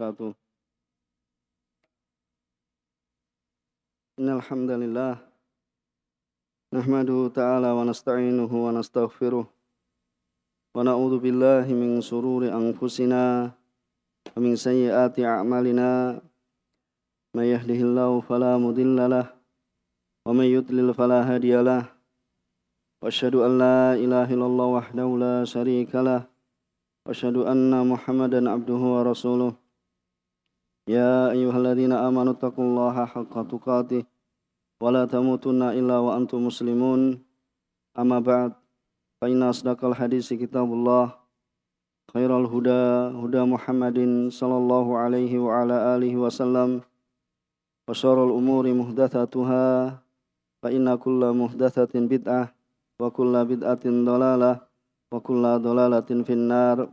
wabarakatuh. Innal hamdalillah nahmaduhu ta'ala wa nasta'inuhu wa nastaghfiruh wa na'udzu billahi min shururi anfusina wa min sayyiati a'malina may yahdihillahu fala mudhillalah wa may yudlil fala hadiyalah wa asyhadu an la ilaha illallah wahdahu la syarikalah wa asyhadu anna Muhammadan abduhu wa rasuluh. Ya ayyuhalladzina amanu taqullaha haqqa tuqatih wa la tamutunna illa wa antum muslimun. Amma ba'd, fa inna asdaqal hadisi kitabullah, khairal huda huda Muhammadin sallallahu alaihi wa ala alihi wasallam, wa syarrul umuri muhdatsatuha, fa inna kulla muhdatsatin bid'ah wa kulla bid'atin dhalalah wa kulla dhalalatin finnar.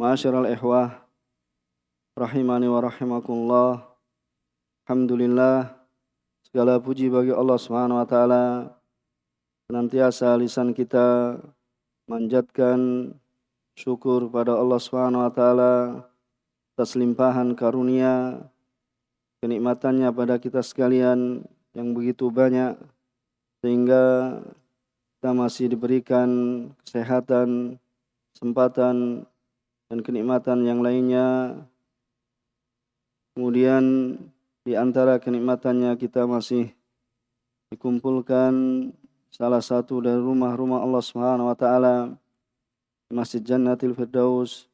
Ma'asyiral ikhwah rahimani wa rahimakumullah. Alhamdulillah, segala puji bagi Allah Subhanahu wa taala. Senantiasa lisan kita manjatkan syukur pada Allah Subhanahu wa taala atas limpahan karunia kenikmatannya pada kita sekalian yang begitu banyak, sehingga kita masih diberikan kesehatan, kesempatan dan kenikmatan yang lainnya. Kemudian di antara kenikmatannya kita masih dikumpulkan salah satu dari rumah-rumah Allah Subhanahu wa taala, Masjid Jannatil Firdaus,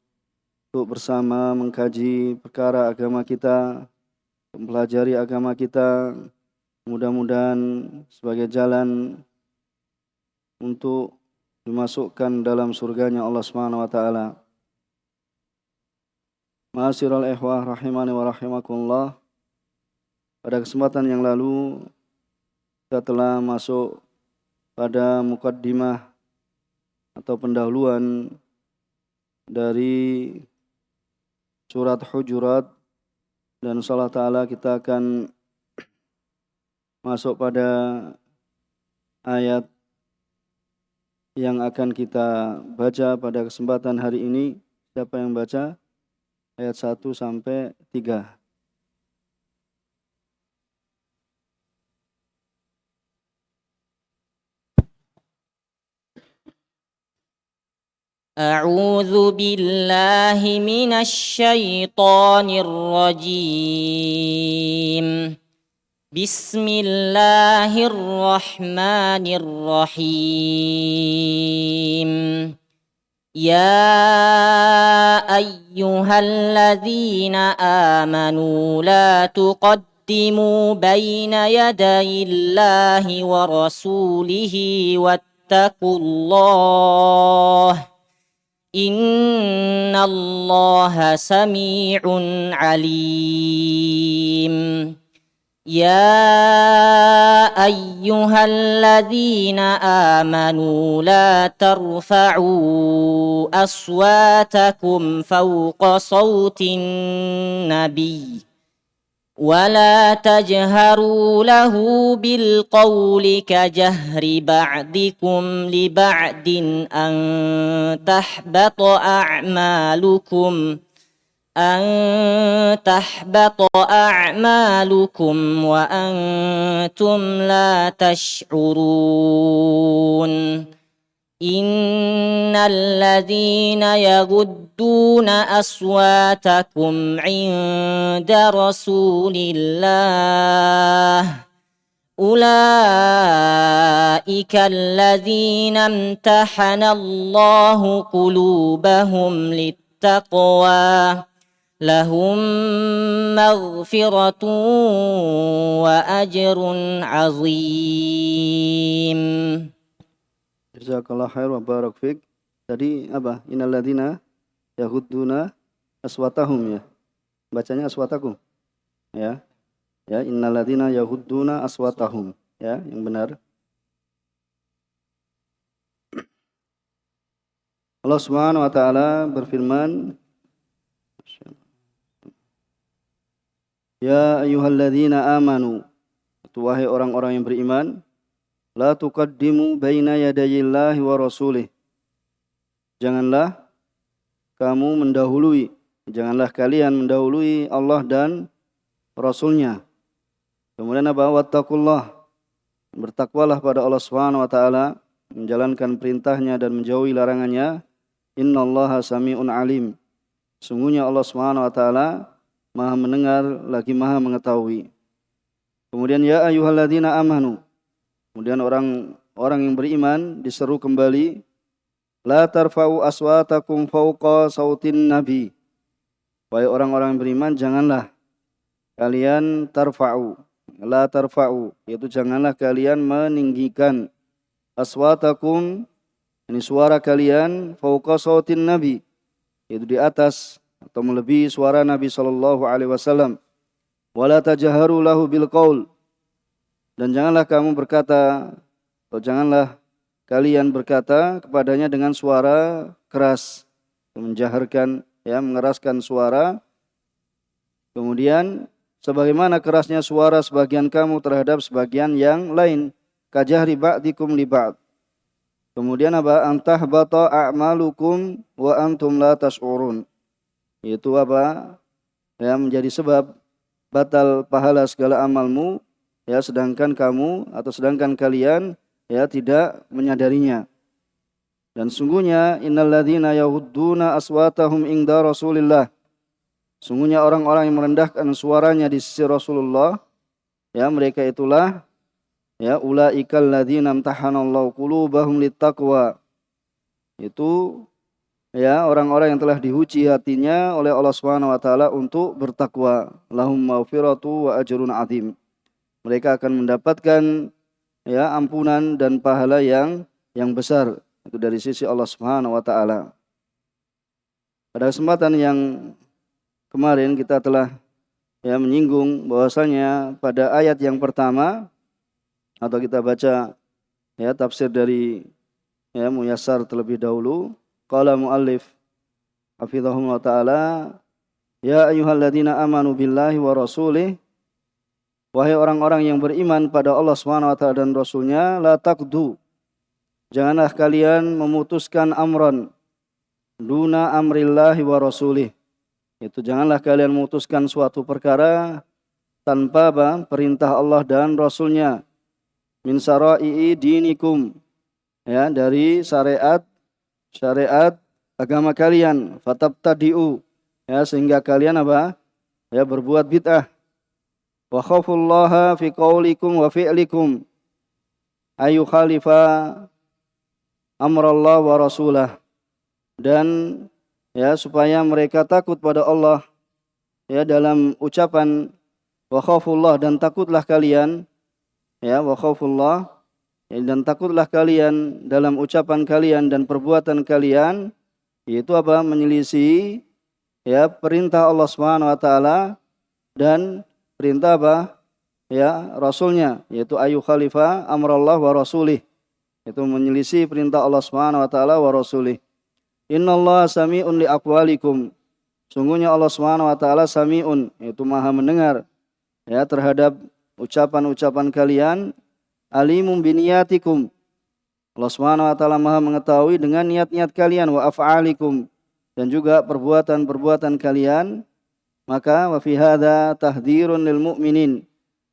untuk bersama mengkaji perkara agama kita, mempelajari agama kita, mudah-mudahan sebagai jalan untuk dimasukkan dalam surganya Allah Subhanahu wa taala. Ma'asyiral ikhwah rahimani wa rahimakumullah. Pada kesempatan yang lalu kita telah masuk pada muqaddimah atau pendahuluan dari surat Hujurat, dan insyaallah taala kita akan masuk pada ayat yang akan kita baca pada kesempatan hari ini. Siapa yang baca ayat 1 sampai 3? أعوذ بالله من الشيطان الرجيم. بسم الله الرحمن الرحيم. يا أيها الذين آمنوا لا تقدموا بين يدي الله ورسوله واتقوا الله إن الله سميع عليم. يا أيها الذين آمنوا لا ترفعوا أصواتكم فوق صوت النبي ولا تجهروا له بالقول كجهر بعضكم لبعض أن تحبط أعمالكم وأنتم لا تشعرون. إن الذين يغضون أصواتكم عند رسول الله أولئك الذين امتحن الله قلوبهم للتقوى لهم مغفرة وأجر عظيم. Jazakallah khair wa barak fik. Tadi apa? Innalladzina yaghudduna aswatahum, ya. Bacanya aswatakum. Ya. Ya, innalladzina yaghudduna aswatahum. Ya, yang benar. Allah Subhanahu wa taala berfirman, Ya ayyuhalladzina amanu, wahai orang-orang yang beriman, la tuqaddimu baina yadayillahi wa rasulih. Janganlah kamu mendahului Janganlah kalian mendahului Allah dan Rasulnya. Kemudian apa? Wattaqullah. Bertakwalah pada Allah Subhanahu wa taala, menjalankan perintahnya dan menjauhi larangannya. Innallaha sami'un alim. Sungguhnya Allah Subhanahu wa taala Maha mendengar lagi Maha mengetahui. Kemudian ya ayyuhalladzina amanu. Kemudian orang yang beriman diseru kembali, la tarfa'u aswatakum fawqa sautin nabi. Wahai orang-orang yang beriman, janganlah kalian tarfa'u, la tarfa'u, yaitu janganlah kalian meninggikan aswatakum, ini suara kalian, fawqa sautin nabi, yaitu di atas atau melebihi suara Nabi sallallahu alaihi wasallam. Wala tajharu lahu bil qaul, dan janganlah kamu berkata, atau janganlah kalian berkata kepadanya dengan suara keras, menjaharkan, mengeraskan suara. Kemudian sebagaimana kerasnya suara sebagian kamu terhadap sebagian yang lain, kajahri ba'dikum li ba'd. Kemudian apa? Antahbata a'malukum wa antum la tash'urun. Itu apa? Menjadi sebab batal pahala segala amalmu, sedangkan kalian tidak menyadarinya. Dan sungguhnya innalladzina yahudduna aswatahum inda Rasulillah. Sungguhnya orang-orang yang merendahkan suaranya di sisi Rasulullah, mereka itulah ulaikal ladzina imtahanallahu qulubahum littaqwa. Itu orang-orang yang telah diuji hatinya oleh Allah Subhanahu wa taala untuk bertakwa. Lahum maghfiratu wa ajrun adzim. Mereka akan mendapatkan ampunan dan pahala yang besar. Itu dari sisi Allah Subhanahu wa taala. Pada kesempatan yang kemarin kita telah menyinggung bahwasanya pada ayat yang pertama, atau kita baca tafsir dari Muyassar terlebih dahulu. Qala muallif hafizahullah taala, ya ayyuhalladzina amanu billahi wa rasulih. Wahai orang-orang yang beriman pada Allah Subhanahu wa taala dan Rasulnya, la taqdu, janganlah kalian memutuskan amran duna amrillahi wa rasulih. Itu janganlah kalian memutuskan suatu perkara tanpa perintah Allah dan Rasulnya. Min syara'i dinikum, dari syariat agama kalian. Fatabtadi'u, sehingga kalian berbuat bid'ah. Wa khafullaha fi qaulikum wa fi'likum ayu khalifa amrallah wa rasulah. Dan supaya mereka takut pada Allah dalam ucapan wa khafullah, dan takutlah kalian wa khafullah, dan takutlah kalian dalam ucapan kalian dan perbuatan kalian, yaitu menyelisih perintah Allah Subhanahu wa taala dan perintah Rasulnya, yaitu ayu khalifa amrallah wa rasulih, itu menyelisih perintah Allah Subhanahu wa taala wa rasulih. Innallaha sami'un li aqwalikum. Sungguhnya Allah Subhanahu wa taala sami'un, yaitu Maha mendengar terhadap ucapan-ucapan kalian. Alimun biniyatikum. Allah Subhanahu wa taala Maha mengetahui dengan niat-niat kalian, wa af'alikum, dan juga perbuatan-perbuatan kalian. Maka wa fi hadza tahdhirun lil mu'minin.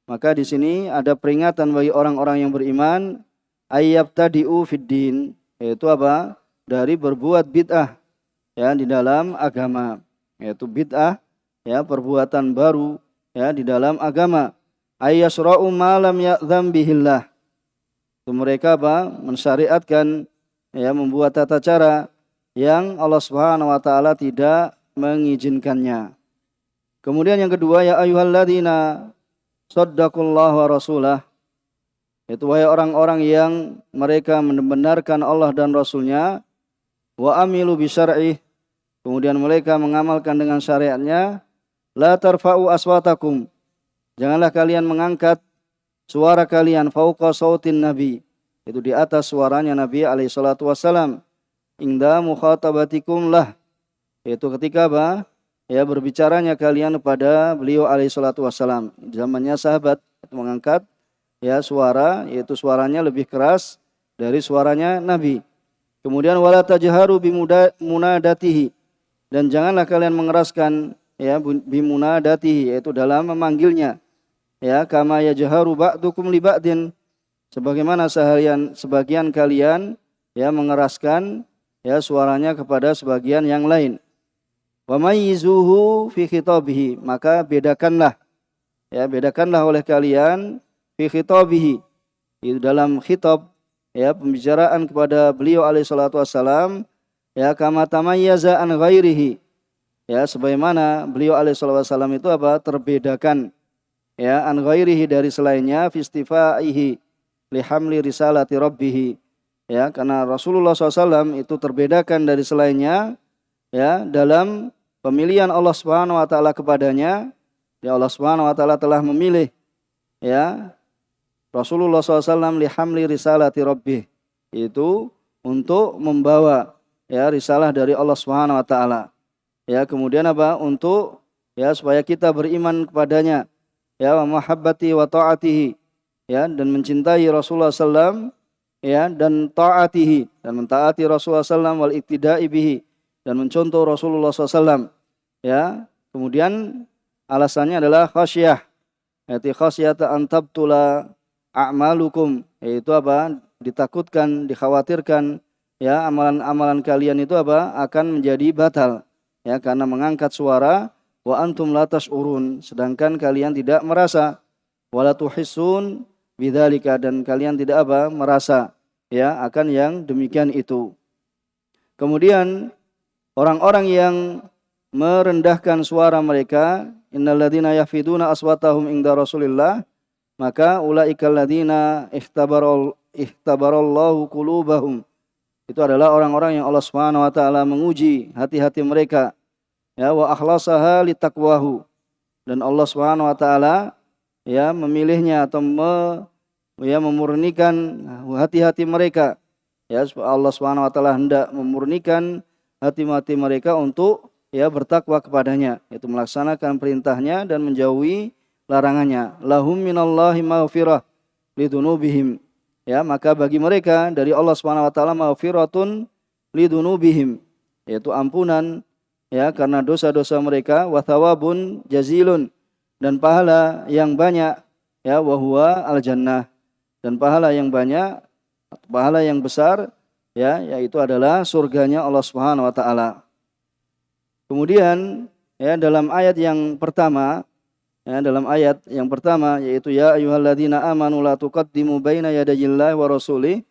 Maka di sini ada peringatan bagi orang-orang yang beriman, ayyabtadi'u fid din, yaitu dari berbuat bid'ah di dalam agama, yaitu bid'ah perbuatan baru di dalam agama. Ayyasra'u ma lam ya'dzam bihillah. Itu mereka mensyariatkan membuat tata cara yang Allah Subhanahu wa taala tidak mengizinkannya. Kemudian yang kedua, ya ayyuhalladzina saddaqullaha wa rasulah. Itu wahai orang-orang yang mereka membenarkan Allah dan Rasulnya, wa amilu bi syar'ih, kemudian mereka mengamalkan dengan syariatnya. La tarfa'u aswatakum, janganlah kalian mengangkat suara kalian fauqa sautin nabi, itu di atas suaranya Nabi alaihi salatu wasalam. Inda mukhatabatikum lah, yaitu ketika berbicaranya kalian kepada beliau alaihi salatu wasalam. Zamannya sahabat mengangkat suara, yaitu suaranya lebih keras dari suaranya Nabi. Kemudian wala tajharu bimunadatihi, dan janganlah kalian mengeraskan ya bimunadatihi, yaitu dalam memanggilnya, ya kama yajharu ba'dukum li ba'din, sebagaimana sebagian kalian ya mengeraskan ya suaranya kepada sebagian yang lain. Wa mayyizuhu fi khitabihi, maka bedakanlah oleh kalian fi khitabihi, itu dalam khitab ya pembicaraan kepada beliau alaihi salatu wassalam, ya kama tamayyaza an ghairihi, ya sebagaimana beliau alaihi salatu wassalam itu terbedakan ya an ghairihi dari selainnya fi istifaihi li hamli risalati rabbih, ya karena Rasulullah SAW itu terbedakan dari selainnya ya dalam pemilihan Allah Subhanahu wa taala kepadanya. Ya Allah Subhanahu wa taala telah memilih ya Rasulullah SAW li hamli risalati rabbih, itu untuk membawa ya risalah dari Allah Subhanahu wa taala. Ya kemudian untuk ya supaya kita beriman kepadanya, ya wa mahabbati wa taatihi, ya dan mencintai Rasulullah SAW ya dan taatihi, dan mentaati Rasulullah SAW, wal iktida'i bihi, dan mencontoh Rasulullah SAW. Ya kemudian alasannya adalah khasyah, yaitu khasyata an tabtula a'malukum, yaitu ditakutkan, dikhawatirkan ya amalan-amalan kalian itu akan menjadi batal ya karena mengangkat suara, wa antum la tash'urun, sedangkan kalian tidak merasa, wala tuhissun bidzalika, dan kalian tidak merasa ya akan yang demikian itu. Kemudian orang-orang yang merendahkan suara mereka, innalladzina yafiduna aswatahum inda Rasulillah, maka ulaikal ladzina ikhtabarallahu qulubahum, itu adalah orang-orang yang Allah Subhanahu wa taala menguji hati-hati mereka, ya wa akhlasaha litaqwahu, dan Allah Subhanahu wa taala ya memilihnya atau memurnikan hati-hati mereka, ya Allah Subhanahu wa taala hendak memurnikan hati-hati mereka untuk ya bertakwa kepadanya, yaitu melaksanakan perintahnya dan menjauhi larangannya. Lahum minallahi maghfirah lidunubihim, ya maka bagi mereka dari Allah Subhanahu wa taala maghfiratun lidunubihim, yaitu ampunan ya karena dosa-dosa mereka, wa thawabun jazilun, dan pahala yang banyak, ya wa huwa al-jannah, dan pahala yang banyak, pahala yang besar ya yaitu adalah surganya Allah Subhanahu wa taala. Kemudian ya dalam ayat yang pertama yaitu ya ayyuhalladzina amanu la tuqaddimu baina yadayillahi wa rasulih,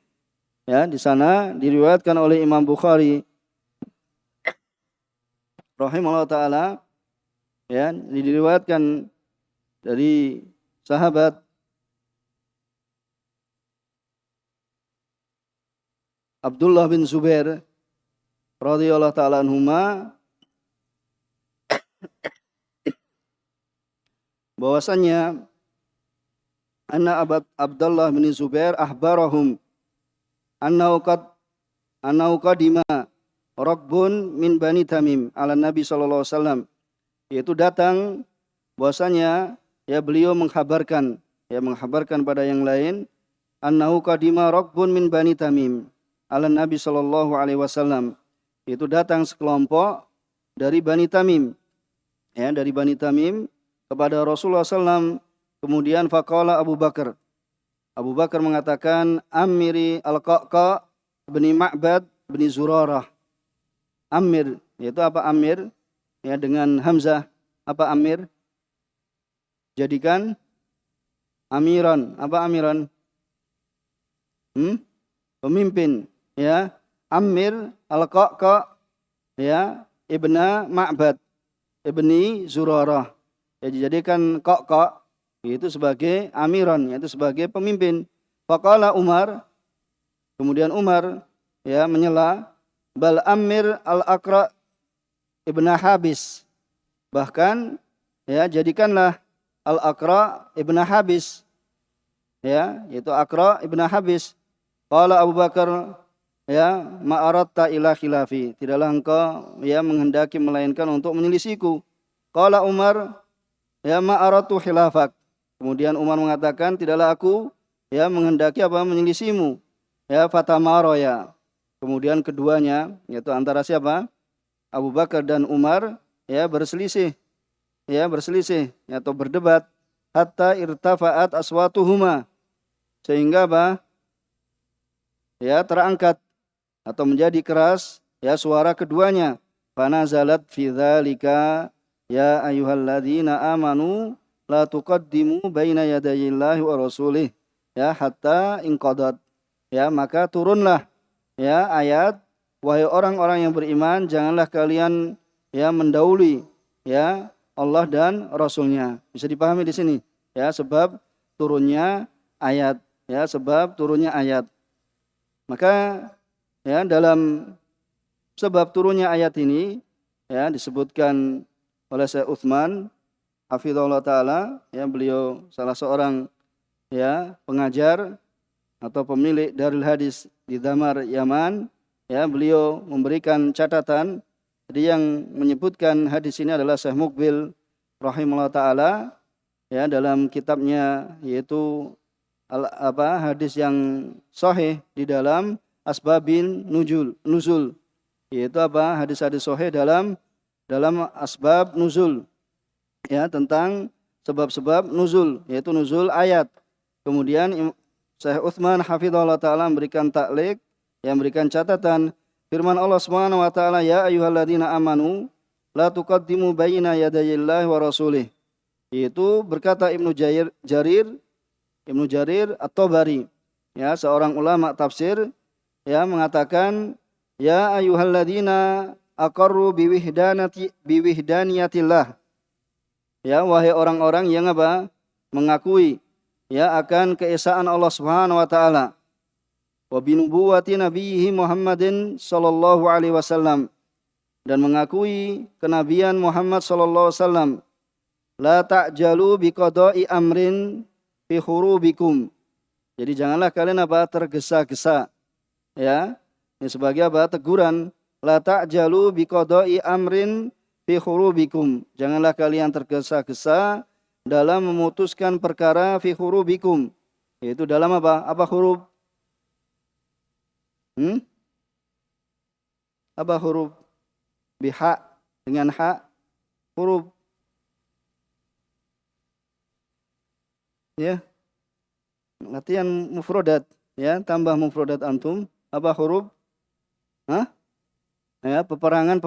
ya di sana diriwayatkan oleh Imam Bukhari rahimahullah taala, ya diriwayatkan dari sahabat Abdullah bin Zubair radhiyallahu taala anhuma, bahwasanya anna Abdullah bin Zubair ahbarahum annahu qadima rakbun min Bani Tamim ala Nabi sallallahu alaihi wasallam, yaitu datang bahwasanya ya beliau menghabarkan pada yang lain, annahu qadima rakbun min Bani Tamim ala Nabi sallallahu alaihi wasallam, itu datang sekelompok dari Bani Tamim, ya dari Bani Tamim kepada Rasulullah SAW. Kemudian faqala Abu Bakar mengatakan, amiri al-Qaqa bin Ma'bad bin Zurarah. Amir, yaitu amir ya dengan hamzah, amir, jadikan amiran, amiran, pemimpin, ya amir al-Qaqa ya ibna Ma'bad ibni Zurarah, ya dijadikan Qaqa itu sebagai amiran, yaitu sebagai pemimpin. Faqala Umar, kemudian Umar ya menyela, bal amir al-Aqra ibna Habis, bahkan ya jadikanlah al-Aqra ibna Habis, ya yaitu Aqra ibna Habis. Qala Abu Bakar, ya ma'aratta ila khilafi, tidaklah engkau ya menghendaki melainkan untuk menyelisiku. Qala Umar, ya ma'aratu khilafak, kemudian Umar mengatakan, tidaklah aku ya menghendaki menyelisimu. Ya fatamaro, ya kemudian keduanya, yaitu antara siapa? Abu Bakar dan Umar berselisih atau berdebat hatta irtafa'at aswatuhuma, sehingga terangkat atau menjadi keras suara keduanya. Fanazalat fi dzalika ya ayyuhalladzina amanu la tuqaddimu baina yadayillahi wa rasulih hatta inqadat. Maka turunlah ayat, wahai orang-orang yang beriman, janganlah kalian mendahului Allah dan Rasulnya. Bisa dipahami di sini sebab turunnya ayat, sebab turunnya ayat. Maka dalam sebab turunnya ayat ini disebutkan oleh Syekh Utsman hafizahullah taala, beliau salah seorang pengajar atau pemilik Darul Hadis di Damar, Yaman. Beliau memberikan catatan. Jadi yang menyebutkan hadis ini adalah Syekh Muqbil rahimahullah taala dalam kitabnya, yaitu hadis yang sahih di dalam asbabin nuzul, yaitu hadis-hadis sahih dalam asbab nuzul, tentang sebab-sebab nuzul, yaitu nuzul ayat. Kemudian Syekh Utsman hafizahullah taala memberikan taklid, memberikan catatan firman Allah Subhanahu wa taala, ya ayyuhalladzina amanu la tuqaddimu baina yadayillahi wa rasulih. Itu berkata Ibnu Jarir At-Tabari, seorang ulama tafsir, mengatakan ya ayyuhalladzina aqarru biwihdaniyatillah. Wahai orang-orang yang mengakui akan keesaan Allah Subhanahu wa taala, wa binubuwati nabiyhi Muhammadin sallallahu alaihi wasallam, dan mengakui kenabian Muhammad sallallahu alaihi wasallam. La ta'jalu biqada'i amrin fi hurubikum. Jadi janganlah kalian tergesa-gesa. Ini sebagai teguran. La ta'jalu biqada'i amrin fi hurubikum. Janganlah kalian tergesa-gesa dalam memutuskan perkara fi hurubikum. Yaitu dalam apa huruf? Apa huruf? Biha, dengan ha, huruf. Latihan mufrodat, tambah mufrodat antum. Apa huruf? Peperangan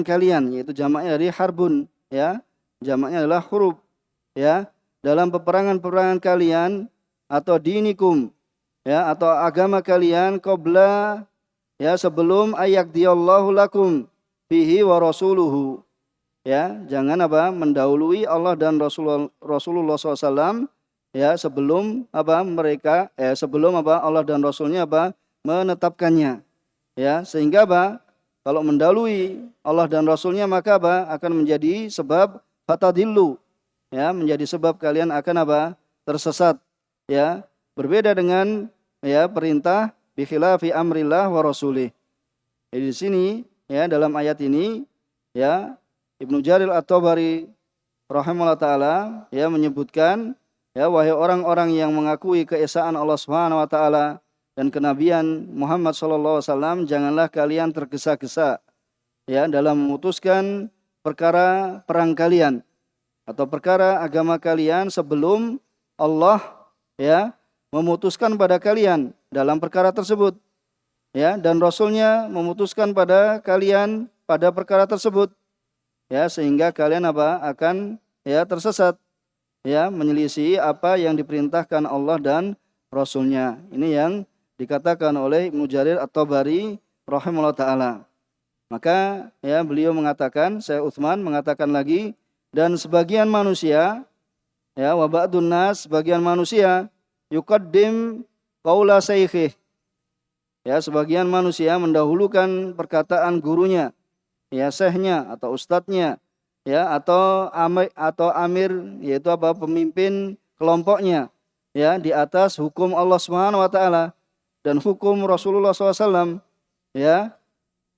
kalian, yaitu jamaknya dari harbun, jamaknya adalah huruf, dalam peperangan kalian, atau dinikum, atau agama kalian, qabla, sebelum ayyaqdiyallahu lakum fihi wa rasuluhu. Jangan mendahului Allah dan Rasulullah SAW, sebelum mereka sebelum Allah dan Rasulnya menetapkannya, sehingga kalau mendahului Allah dan Rasulnya maka akan menjadi sebab fatadillu, menjadi sebab kalian akan tersesat, berbeda dengan perintah bi khilafi amrillah wa rasulih. Jadi di sini dalam ayat ini Ibnu Jarir At-Tabari rahimahullah taala menyebutkan, wahai orang-orang yang mengakui keesaan Allah Subhanahu wa taala dan kenabian Muhammad sallallahu alaihi wasallam, janganlah kalian tergesa-gesa dalam memutuskan perkara perang kalian atau perkara agama kalian sebelum Allah memutuskan pada kalian dalam perkara tersebut, dan Rasulnya memutuskan pada kalian pada perkara tersebut, sehingga kalian akan tersesat, menyelisih apa yang diperintahkan Allah dan Rasulnya. Ini yang dikatakan oleh Ibnu Jarir At-Tabari rahimahullah ta'ala. Maka beliau mengatakan, Syekh Utsman mengatakan lagi, dan sebagian manusia, wa ba'dun nas, sebagian manusia, yuqaddim qaula syaikh. Sebagian manusia mendahulukan perkataan gurunya, syekhnya atau ustadznya, atau amir, yaitu pemimpin kelompoknya, di atas hukum Allah Subhanahu wa taala dan hukum Rasulullah SAW,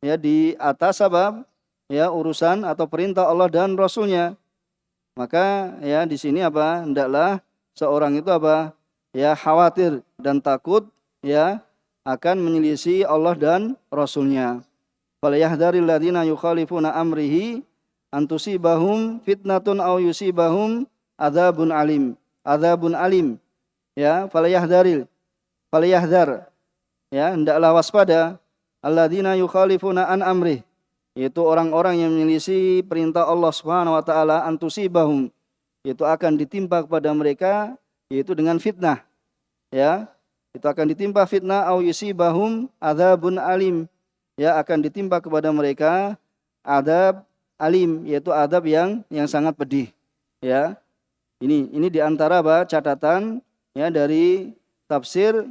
di atas urusan atau perintah Allah dan Rasulnya. Maka di sini hendaklah seorang itu khawatir dan takut akan menyelisih Allah dan Rasulnya. falyahdharil ladzina yukhalifuna amrihi an tusibahum fitnatun aw yusibahum adzabun alim. Ya, falyahdhar, ya, hendaklah waspada alladzina yukhalifuna an amrih, yaitu orang-orang yang menyelisih perintah Allah Subhanahu wa taala, an tusibahum, yaitu akan ditimpa kepada mereka yaitu dengan fitnah. Ya, itu akan ditimpa fitnah, au yusibahum adzabun alim, ya, akan ditimpa kepada mereka adab alim, yaitu adab yang sangat pedih. Ya, ini diantara catatan, ya, dari tafsir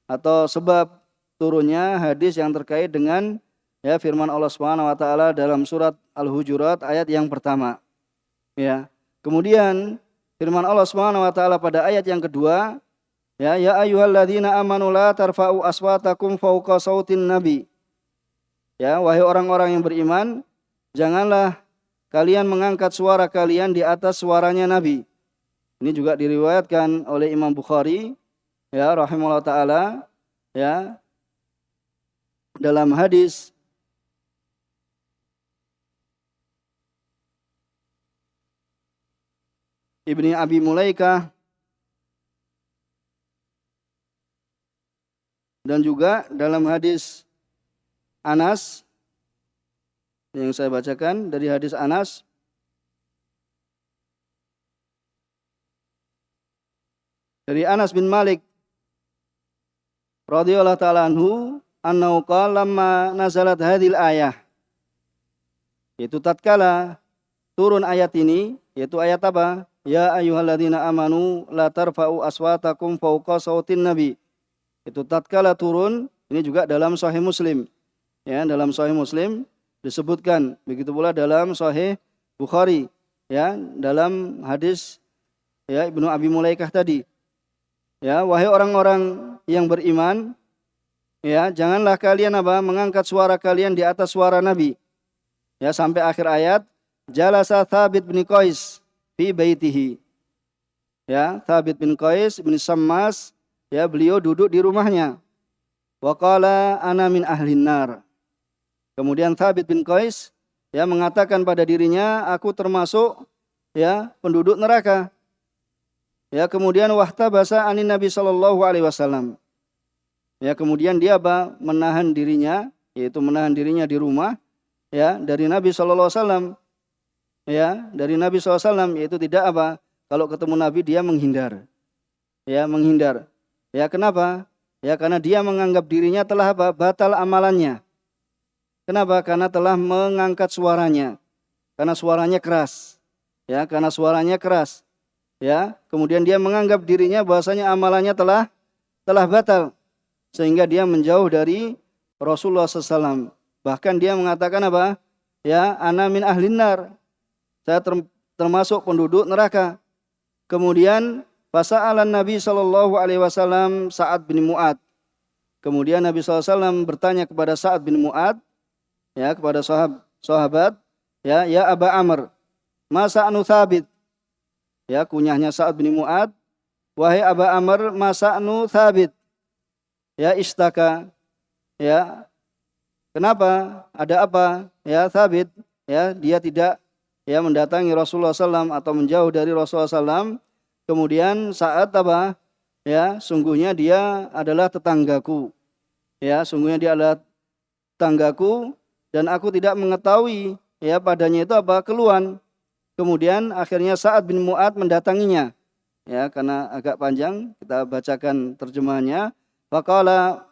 atau sebab turunnya hadis yang terkait dengan, ya, firman Allah Subhanahu wa taala dalam surat Al-Hujurat ayat yang pertama. Ya. Kemudian firman Allah Subhanahu wa taala pada ayat yang kedua, ya ayyuhalladzina amanu la tarfa'u aswatakum fawqa sautin nabi. Ya, wahai orang-orang yang beriman, janganlah kalian mengangkat suara kalian di atas suaranya Nabi. Ini juga diriwayatkan oleh Imam Bukhari, ya, rahimahullah taala, ya, dalam hadis Ibni Abi Mulaikah dan juga dalam hadis Anas yang saya bacakan, dari hadis Anas dari Anas bin Malik radhiyallahu taala anhu, annahu qala lamma nazalat hadhil ayah, yaitu tatkala turun ayat ini, yaitu ayat apa? Ya ayyuhalladzina amanu la tarfa'u aswatakum fawqa sautin nabi. Itu tatkala turun, ini juga dalam Sahih Muslim. Ya, dalam Sahih Muslim disebutkan, begitu pula dalam Sahih Bukhari, ya, dalam hadis, ya, Ibnu Abi Mulaikah tadi. Ya, wahai orang-orang yang beriman, ya, janganlah kalian mengangkat suara kalian di atas suara Nabi. Ya, sampai akhir ayat, jalasa Thabit bin Qais fi baitihi. Ya, Thabit bin Qais bin Sammas, ya, beliau duduk di rumahnya. Wa qala ana min ahlin nar. Kemudian Thabit bin Qais, ya, mengatakan pada dirinya, aku termasuk, ya, penduduk neraka. Ya, kemudian wahtabasa anin Nabi sallallahu alaihi wasallam. Ya, kemudian dia menahan dirinya, yaitu menahan dirinya di rumah, ya, dari Nabi sallallahu alaihi wasallam. Ya, dari Nabi sallallahu alaihi wasallam, yaitu tidak kalau ketemu Nabi dia menghindar. Ya, menghindar. Ya, kenapa? Ya, karena dia menganggap dirinya telah batal amalannya. Kenapa? Karena telah mengangkat suaranya. Karena suaranya keras. Ya, karena suaranya keras. Ya, kemudian dia menganggap dirinya bahwasanya amalannya telah batal, sehingga dia menjauh dari Rasulullah SAW. Bahkan dia mengatakan Ya, ana min ahlin nar. Saya termasuk penduduk neraka. Kemudian fasa'alan Nabi sallallahu alaihi wasallam Sa'ad bin Mu'ad. Kemudian Nabi SAW bertanya kepada Sa'ad bin Mu'ad, ya, kepada sahabat, ya Aba Amr, masa anu Thabit. Ya, kunyahnya Sa'ad bin Mu'ad, wahai Aba Amr, masa anu Thabit. Ya, istaka. Ya, kenapa? Ada apa? Ya, Thabit, ya, dia tidak, ya, mendatangi Rasulullah SAW atau menjauh dari Rasulullah SAW. Kemudian saat Ya, sungguhnya dia adalah tetanggaku. Ya, sungguhnya dia adalah tetanggaku dan aku tidak mengetahui, ya, padanya itu keluhan. Kemudian akhirnya Sa'ad bin Mu'ad mendatanginya. Ya, karena agak panjang, kita bacakan terjemahannya. Faqala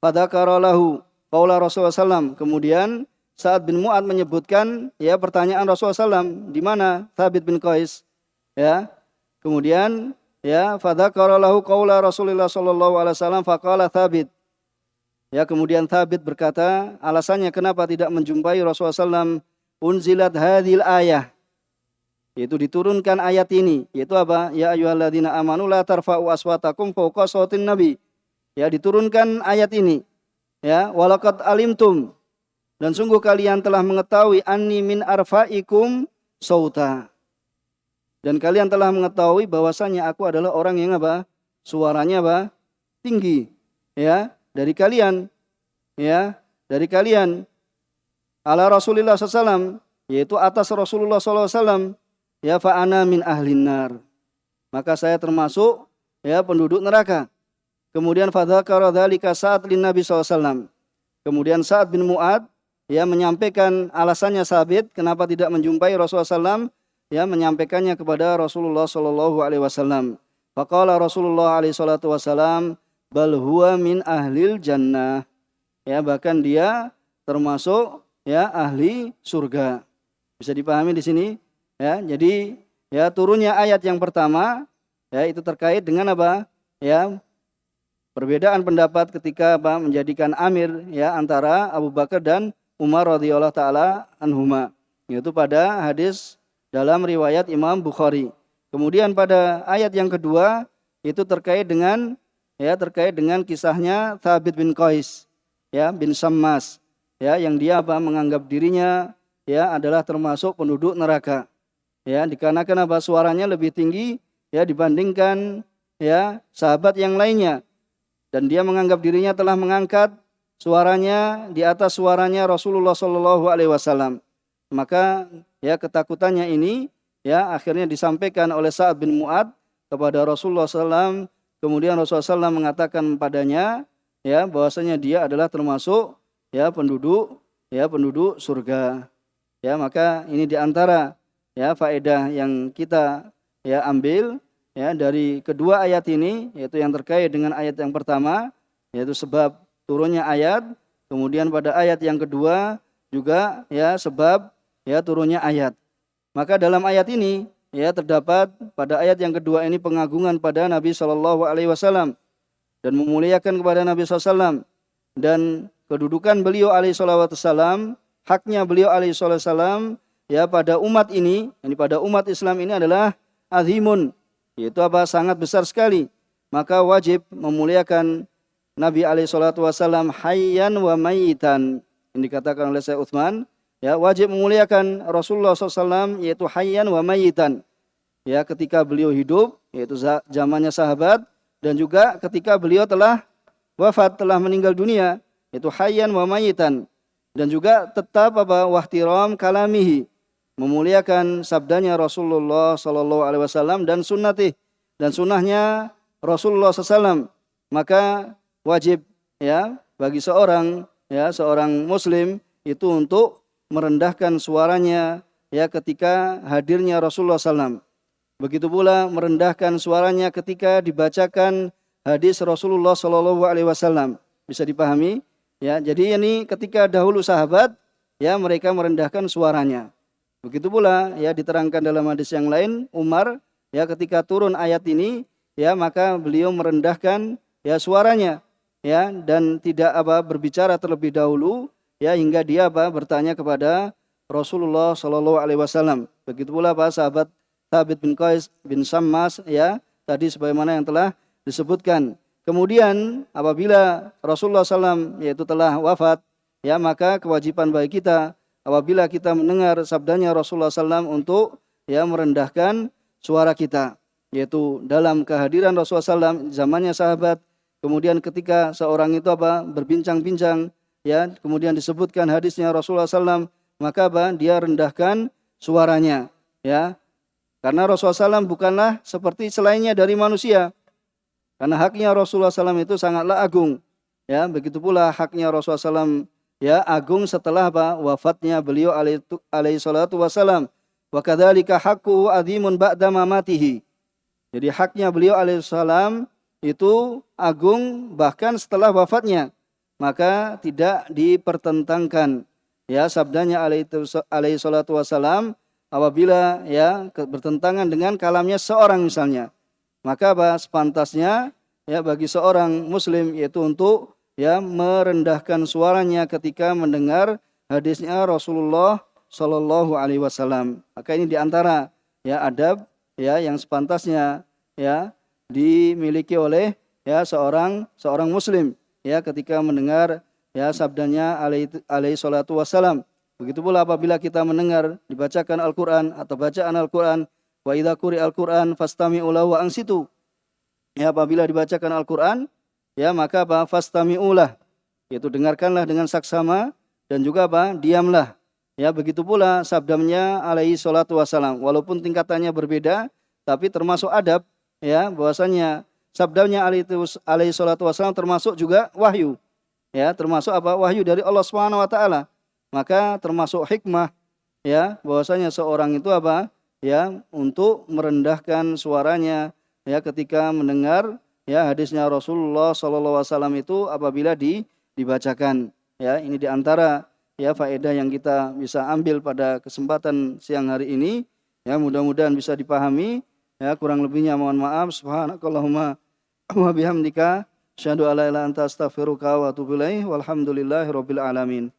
fadzakara lahu qaula Rasulullah SAW. Kemudian Sa'ad bin Mu'ad menyebutkan, ya, pertanyaan Rasulullah SAW, di mana Thabit bin Qais. Ya. Kemudian, ya, fadzakara lahu qaula Rasulullah sallallahu alaihi wasallam faqala Thabit. Ya, kemudian Thabit berkata, alasannya kenapa tidak menjumpai Rasulullah SAW, unzilat hadhil ayah. Yaitu diturunkan ayat ini, yaitu Ya ayyuhalladzina amanu la tarfa'u aswatakum fawqa sautin nabi. Ya, diturunkan ayat ini. Ya, walaqad alimtum, dan sungguh kalian telah mengetahui, anni min arfa'ikum sauta. Dan kalian telah mengetahui bahwasanya aku adalah orang yang suaranya tinggi. Ya, dari kalian. Ya, dari kalian. ala Rasulillah SAW, yaitu atas Rasulullah SAW, ya fa ana min ahlin nar, maka saya termasuk ya penduduk neraka. Kemudian fadzakara dzalika Sa'ad lin Nabi SAW. Kemudian Sa'ad bin Mu'ad ya menyampaikan alasannya Sabit kenapa tidak menjumpai Rasulullah SAW, ya menyampaikannya kepada Rasulullah SAW. Faqala Rasulullah SAW, bal huwa min ahlil jannah. Ya, bahkan dia termasuk ya ahli surga. Bisa dipahami di sini ya. Jadi ya turunnya ayat yang pertama ya itu terkait dengan apa? Ya, perbedaan pendapat ketika apa menjadikan amir ya antara Abu Bakar dan Umar radhiyallahu taala anhuma. Yaitu pada hadis dalam riwayat Imam Bukhari. Kemudian pada ayat yang kedua itu terkait dengan kisahnya Thabit bin Qais ya bin Sammas ya yang dia apa menganggap dirinya ya adalah termasuk penduduk neraka. Ya, dikarenakan apa suaranya lebih tinggi ya dibandingkan ya sahabat yang lainnya, dan dia menganggap dirinya telah mengangkat suaranya di atas suaranya Rasulullah Shallallahu Alaihi Wasallam. Maka ya ketakutannya ini ya akhirnya disampaikan oleh Sa'ad bin Mu'ad kepada Rasulullah SAW. Kemudian Rasulullah SAW mengatakan padanya ya bahwasanya dia adalah termasuk ya penduduk surga. Ya, maka ini diantara ya faedah yang kita ya ambil ya dari kedua ayat ini, yaitu yang terkait dengan ayat yang pertama yaitu sebab turunnya ayat, kemudian pada ayat yang kedua juga ya sebab ya turunnya ayat. Maka dalam ayat ini ya terdapat pada ayat yang kedua ini pengagungan pada Nabi Shallallahu Alaihi Wasallam dan memuliakan kepada Nabi SAW, dan kedudukan beliau alaihi salatu wassalam, haknya beliau alaihi salatu wassalam ya pada umat ini pada umat Islam ini adalah azimun, yaitu apa sangat besar sekali. Maka wajib memuliakan Nabi alaihi salatu wassalam hayyan wa mayyitan. Ini dikatakan oleh Syekh Utsman, ya wajib memuliakan Rasulullah SAW yaitu hayyan wa mayyitan. Ya ketika beliau hidup yaitu zamannya sahabat, dan juga ketika beliau telah wafat, telah meninggal dunia, yaitu hayyan wa mayyitan. Dan juga tetap apa wahtiram kalamihi, memuliakan sabdanya Rasulullah SAW dan sunnatih, dan sunnahnya Rasulullah SAW. Maka wajib ya bagi seorang muslim itu untuk merendahkan suaranya ya ketika hadirnya Rasulullah SAW. Begitu pula merendahkan suaranya ketika dibacakan hadis Rasulullah SAW. Bisa dipahami ya. Jadi ini ketika dahulu sahabat ya mereka merendahkan suaranya. Begitu pula ya diterangkan dalam hadis yang lain, Umar ya ketika turun ayat ini ya maka beliau merendahkan ya suaranya ya dan tidak berbicara terlebih dahulu ya hingga dia bertanya kepada Rasulullah Shallallahu Alaihi Wasallam. Begitu pula sahabat Thabit bin Qais bin Sammas ya tadi sebagaimana yang telah disebutkan. Kemudian apabila Rasulullah SAW yaitu telah wafat ya maka kewajiban bagi kita apabila kita mendengar sabdanya Rasulullah SAW untuk ya merendahkan suara kita, yaitu dalam kehadiran Rasulullah SAW zamannya sahabat. Kemudian ketika seorang itu berbincang-bincang ya kemudian disebutkan hadisnya Rasulullah SAW, maka dia rendahkan suaranya ya, karena Rasulullah SAW bukanlah seperti selainnya dari manusia, karena haknya Rasulullah SAW itu sangatlah agung ya. Begitu pula haknya Rasulullah SAW ya agung setelah wafatnya beliau alaihi salatu wassalam. Wa kadzalika haqqu azimun ba'da mamatihi. Jadi haknya beliau alaihi salam itu agung bahkan setelah wafatnya, maka tidak dipertentangkan ya sabdanya alaihi salatu wassalam apabila ya bertentangan dengan kalamnya seorang misalnya. Maka sepantasnya ya bagi seorang muslim yaitu untuk ya merendahkan suaranya ketika mendengar hadisnya Rasulullah Shallallahu Alaihi Wasallam. Maka ini diantara ya adab ya yang sepantasnya ya dimiliki oleh ya seorang muslim ya ketika mendengar ya sabdanya alaihi salatu wassalam. Begitu pula apabila kita mendengar dibacakan Al-Quran atau bacaan Al-Quran, wa idza quri'al Quran fastami'u lahu wa ansitu. Ya apabila dibacakan Al-Quran ya maka fastami'ulah, yaitu dengarkanlah dengan saksama dan juga diamlah Ya, begitu pula sabdanya alaihi salatu wasalam. Walaupun tingkatannya berbeda, tapi termasuk adab, ya, bahwasanya sabdanya alaihi salatu wasalam termasuk juga wahyu. Ya, termasuk apa? Wahyu dari Allah Subhanahu wa taala. Maka termasuk hikmah, ya, bahwasanya seorang itu apa? Ya, untuk merendahkan suaranya, ya, ketika mendengar, ya, hadisnya Rasulullah sallallahu alaihi wasallam itu apabila dibacakan. Ya, ini diantara, ya, faedah yang kita bisa ambil pada kesempatan siang hari ini. Ya, mudah-mudahan bisa dipahami. Ya, kurang lebihnya mohon maaf. Subhanakallahumma wa bihamdika asyhadu alla ilaha illa anta astaghfiruka wa atubu ilaik. Walhamdulillahirabbil alamin.